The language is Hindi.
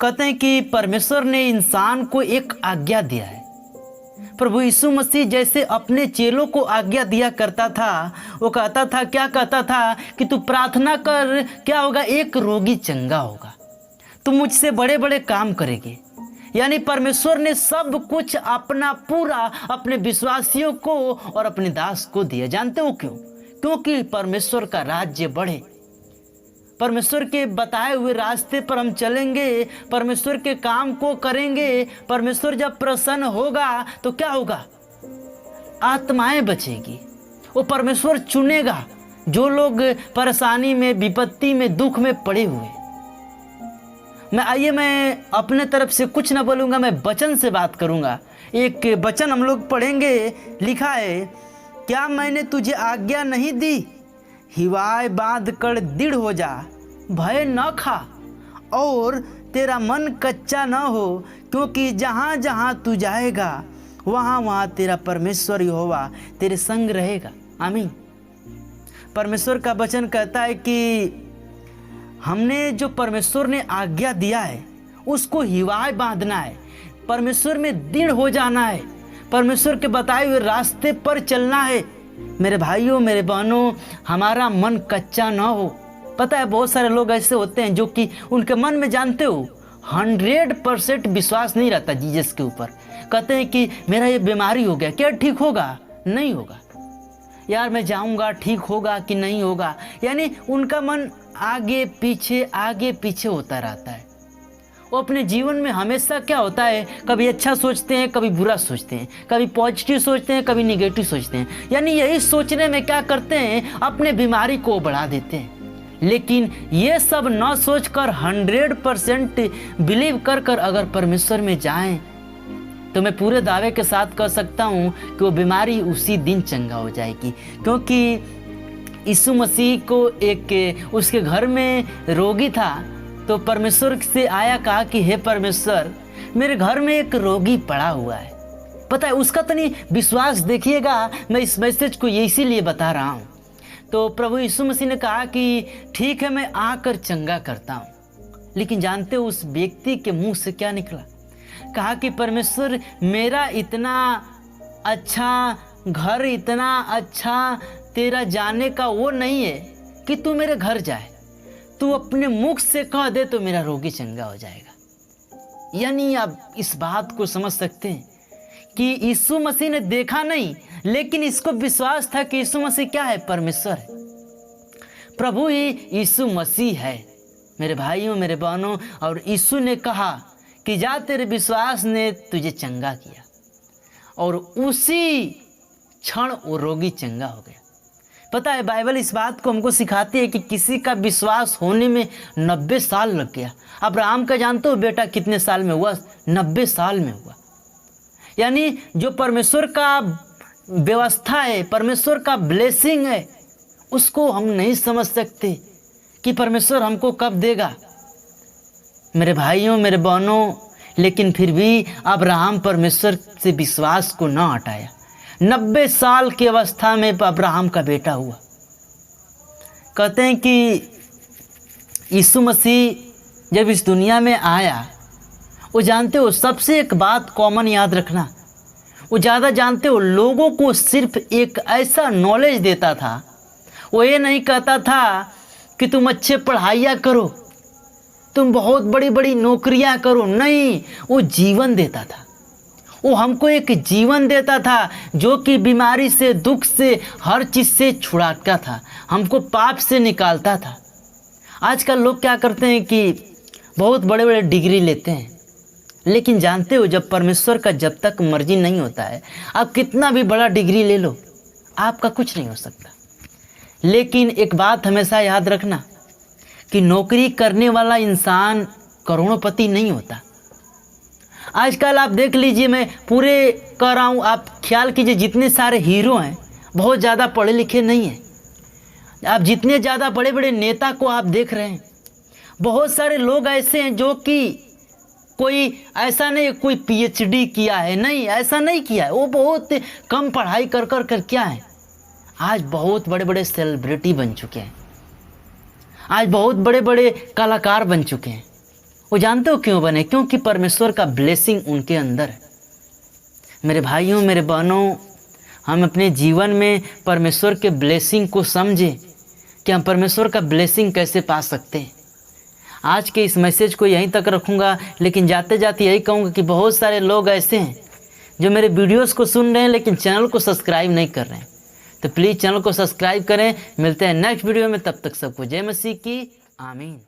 कहते हैं कि परमेश्वर ने इंसान को एक आज्ञा दिया है। प्रभु यीशु मसीह जैसे अपने चेलों को आज्ञा दिया करता था, वो कहता था, क्या कहता था कि तू प्रार्थना कर, क्या होगा, एक रोगी चंगा होगा, तू मुझसे बड़े बड़े काम करेगी। यानी परमेश्वर ने सब कुछ अपना पूरा अपने विश्वासियों को और अपने दास को दिया। जानते हो क्यों? क्योंकि परमेश्वर का राज्य बढ़े, परमेश्वर के बताए हुए रास्ते पर हम चलेंगे, परमेश्वर के काम को करेंगे। परमेश्वर जब प्रसन्न होगा तो क्या होगा? आत्माएं बचेगी। वो परमेश्वर चुनेगा जो लोग परेशानी में, विपत्ति में, दुख में पड़े हुए। मैं अपने तरफ से कुछ ना बोलूँगा, मैं वचन से बात करूँगा। एक वचन हम लोग पढ़ेंगे, लिखा है, क्या मैंने तुझे आज्ञा नहीं दी, हिवाए बांध कर दृढ़ हो जा, भय न खा और तेरा मन कच्चा न हो, क्योंकि जहाँ जहाँ तू जाएगा वहाँ वहाँ तेरा परमेश्वर यहोवा तेरे संग रहेगा। आमीन। परमेश्वर का वचन कहता है कि हमने जो परमेश्वर ने आज्ञा दिया है उसको हिवाए बांधना है, परमेश्वर में दृढ़ हो जाना है, परमेश्वर के बताए हुए रास्ते पर चलना है। मेरे भाइयों, मेरे बहनों, हमारा मन कच्चा ना हो। पता है बहुत सारे लोग ऐसे होते हैं जो कि उनके मन में, जानते हो, 100% विश्वास नहीं रहता जीसस के ऊपर। कहते हैं कि मेरा ये बीमारी हो गया, क्या ठीक होगा? नहीं होगा। यार मैं जाऊंगा, ठीक होगा कि नहीं होगा? यानी उनका मन आगे पीछे होता रहता है। वो अपने जीवन में हमेशा क्या होता है, कभी अच्छा सोचते हैं, कभी बुरा सोचते हैं, कभी पॉजिटिव सोचते हैं, कभी निगेटिव सोचते हैं। यानी यही सोचने में क्या करते हैं, अपने बीमारी को बढ़ा देते हैं। लेकिन ये सब न सोचकर 100% बिलीव कर अगर परमेश्वर में जाएं तो मैं पूरे दावे के साथ कह सकता हूँ कि वो बीमारी उसी दिन चंगा हो जाएगी। क्योंकि यीशु मसीह को एक उसके घर में रोगी था, तो परमेश्वर से आया, कहा कि हे परमेश्वर, मेरे घर में एक रोगी पड़ा हुआ है। पता है उसका तो नहीं विश्वास, देखिएगा मैं इस मैसेज को इसीलिए बता रहा हूँ। तो प्रभु यीशु मसीह ने कहा कि ठीक है, मैं आकर चंगा करता हूँ। लेकिन जानते हो उस व्यक्ति के मुंह से क्या निकला? कहा कि परमेश्वर, मेरा इतना अच्छा घर, इतना अच्छा तेरा जाने का वो नहीं है कि तू मेरे घर जाए, तू अपने मुख से कह दे तो मेरा रोगी चंगा हो जाएगा। यानी आप इस बात को समझ सकते हैं कि यीशु मसीह ने देखा नहीं, लेकिन इसको विश्वास था कि यीशु मसीह क्या है? परमेश्वर है, प्रभु ही यीशु मसीह है। मेरे भाइयों, मेरे बहनों, और यीशु ने कहा कि जा, तेरे विश्वास ने तुझे चंगा किया, और उसी क्षण वो रोगी चंगा हो गया। पता है बाइबल इस बात को हमको सिखाती है कि किसी का विश्वास होने में 90 साल लग गया। अब्राहम का जानते हो बेटा कितने साल में हुआ? 90 साल में हुआ। यानी जो परमेश्वर का व्यवस्था है, परमेश्वर का ब्लेसिंग है, उसको हम नहीं समझ सकते कि परमेश्वर हमको कब देगा। मेरे भाइयों, मेरे बहनों, लेकिन फिर भी अब्राहम परमेश्वर से विश्वास को ना हटाया। 90 साल की अवस्था में अब्राहम का बेटा हुआ। कहते हैं कि यीशु मसीह जब इस दुनिया में आया, वो जानते हो सबसे एक बात कॉमन याद रखना, वो ज़्यादा जानते हो लोगों को सिर्फ एक ऐसा नॉलेज देता था। वो ये नहीं कहता था कि तुम अच्छे पढ़ाइयाँ करो, तुम बहुत बड़ी बड़ी नौकरियाँ करो, नहीं, वो जीवन देता था। वो हमको एक जीवन देता था जो कि बीमारी से, दुख से, हर चीज़ से छुड़ाता था, हमको पाप से निकालता था। आजकल लोग क्या करते हैं कि बहुत बड़े बड़े डिग्री लेते हैं, लेकिन जानते हो जब परमेश्वर का जब तक मर्जी नहीं होता है, आप कितना भी बड़ा डिग्री ले लो, आपका कुछ नहीं हो सकता। लेकिन एक बात हमेशा याद रखना कि नौकरी करने वाला इंसान करोड़पति नहीं होता। आजकल आप देख लीजिए, मैं पूरे कह रहा हूँ, आप ख्याल कीजिए जितने सारे हीरो हैं बहुत ज़्यादा पढ़े लिखे नहीं हैं। आप जितने ज़्यादा बड़े बड़े नेता को आप देख रहे हैं, बहुत सारे लोग ऐसे हैं जो कि कोई ऐसा नहीं कोई PhD किया है, नहीं, ऐसा नहीं किया है, वो बहुत कम पढ़ाई कर क्या है, आज बहुत बड़े बड़े सेलिब्रिटी बन चुके हैं, आज बहुत बड़े बड़े कलाकार बन चुके हैं। वो जानते हो क्यों बने? क्योंकि परमेश्वर का ब्लेसिंग उनके अंदर है। मेरे भाइयों, मेरे बहनों, हम अपने जीवन में परमेश्वर के ब्लेसिंग को समझें कि हम परमेश्वर का ब्लेसिंग कैसे पा सकते हैं। आज के इस मैसेज को यहीं तक रखूँगा, लेकिन जाते जाते यही कहूँगा कि बहुत सारे लोग ऐसे हैं जो मेरे वीडियोस को सुन रहे हैं लेकिन चैनल को सब्सक्राइब नहीं कर रहे हैं। तो प्लीज़ चैनल को सब्सक्राइब करें। मिलते हैं नेक्स्ट वीडियो में, तब तक सबको जय मसीह की आमीन।